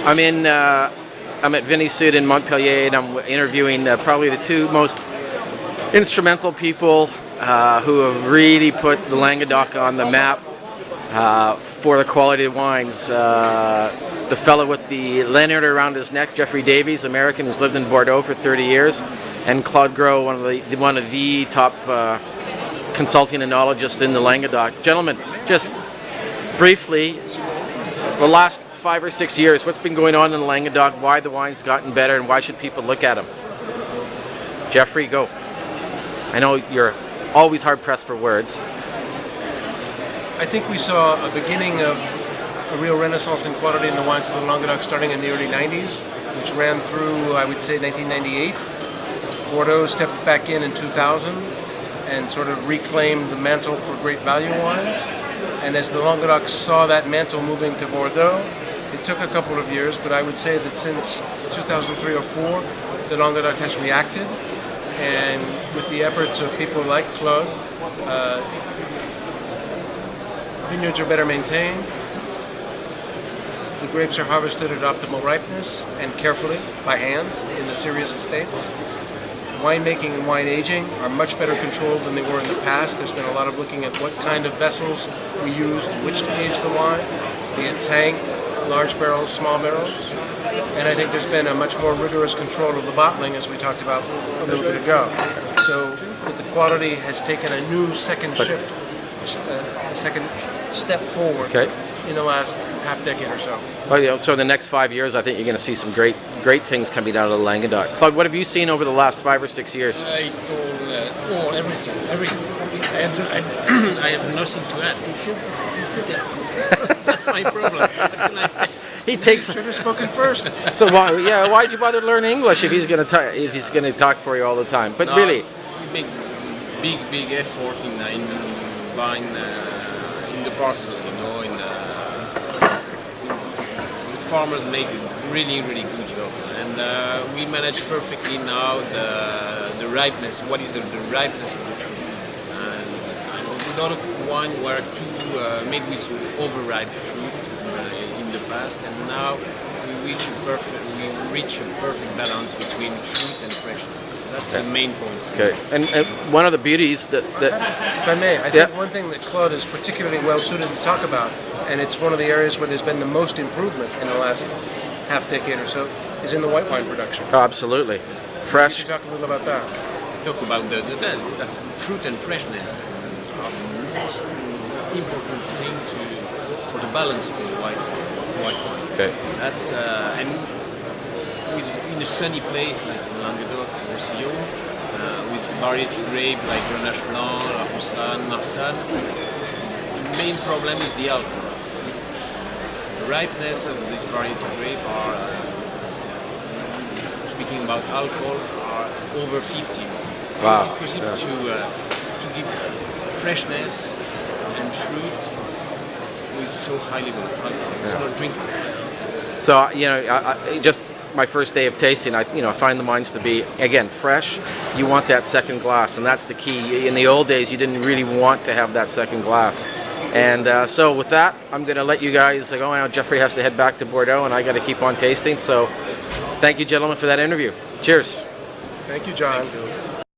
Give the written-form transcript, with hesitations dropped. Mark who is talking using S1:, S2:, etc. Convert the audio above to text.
S1: I'm at Vinny Sud in Montpellier, and I'm interviewing probably the two most instrumental people who have really put the Languedoc on the map for the quality of wines. The fellow with the lanyard around his neck, Jeffrey Davies, American, who's lived in Bordeaux for 30 years, and Claude Gros, one of the top consulting enologists in the Languedoc. Gentlemen, just briefly, the last 5 or 6 years, what's been going on in the Languedoc, why the wine's gotten better, and why should people look at them? Jeffrey, go. I know you're always hard-pressed for words.
S2: I think we saw a beginning of a real renaissance in quality in the wines of the Languedoc starting in the early 90s, which ran through, I would say, 1998. Bordeaux stepped back in 2000 and sort of reclaimed the mantle for great value wines. And as the Languedoc saw that mantle moving to Bordeaux, it took a couple of years, but I would say that since 2003 or 4, the Languedoc has reacted. And with the efforts of people like Claude, vineyards are better maintained. The grapes are harvested at optimal ripeness and carefully by hand in the serious estates. Winemaking and wine aging are much better controlled than they were in the past. There's been a lot of looking at what kind of vessels we use in which to age the wine, be it tank, large barrels, small barrels. And I think there's been a much more rigorous control of the bottling, as we talked about a little bit ago. So the quality has taken a new second shift, a second step forward in the last half decade or so.
S1: Well, you know, so in the next 5 years, I think you're going to see some great things coming out of the Languedoc. Claude, what have you seen over the last 5 or 6 years?
S3: I told everything. I have nothing to add. That's my problem.
S1: He takes.
S2: Should have spoken first.
S1: So why'd you bother to learn English if he's going to talk for you all the time? But
S3: no,
S1: really,
S3: big effort in buying in the parcel, you know. The farmers make a really good job, and we manage perfectly now the ripeness. What is the ripeness of the fruit? And a lot of wine were made with overripe fruit in the past, and now we reach a perfect balance between fruit and freshness. That's the main point.
S1: Okay, and one of the beauties that
S2: if I may, I think one thing that Claude is particularly well suited to talk about, and it's one of the areas where there's been the most improvement in the last half decade or so, is in the white wine production.
S1: Oh, absolutely, fresh.
S2: Can you talk a little about that?
S3: Talk about that's fruit and freshness are the most important thing for the balance for the white wine.
S1: Okay.
S3: That's and in a sunny place like Languedoc, Roussillon, with variety grape like Grenache Blanc, La Roussanne, Marsanne, the main problem is the alcohol. The ripeness of this variety grape are, speaking about alcohol, are over 50.
S1: Wow.
S3: It's possible to give freshness and fruit with so high level of alcohol. It's not drinkable.
S1: So I just my first day of tasting, I find the wines to be, again, fresh. You want that second glass, and that's the key. In the old days, you didn't really want to have that second glass. And so with that, I'm going to let you guys go. Now Jeffrey has to head back to Bordeaux, and I got to keep on tasting. So thank you, gentlemen, for that interview. Cheers.
S2: Thank you, John. Thank you.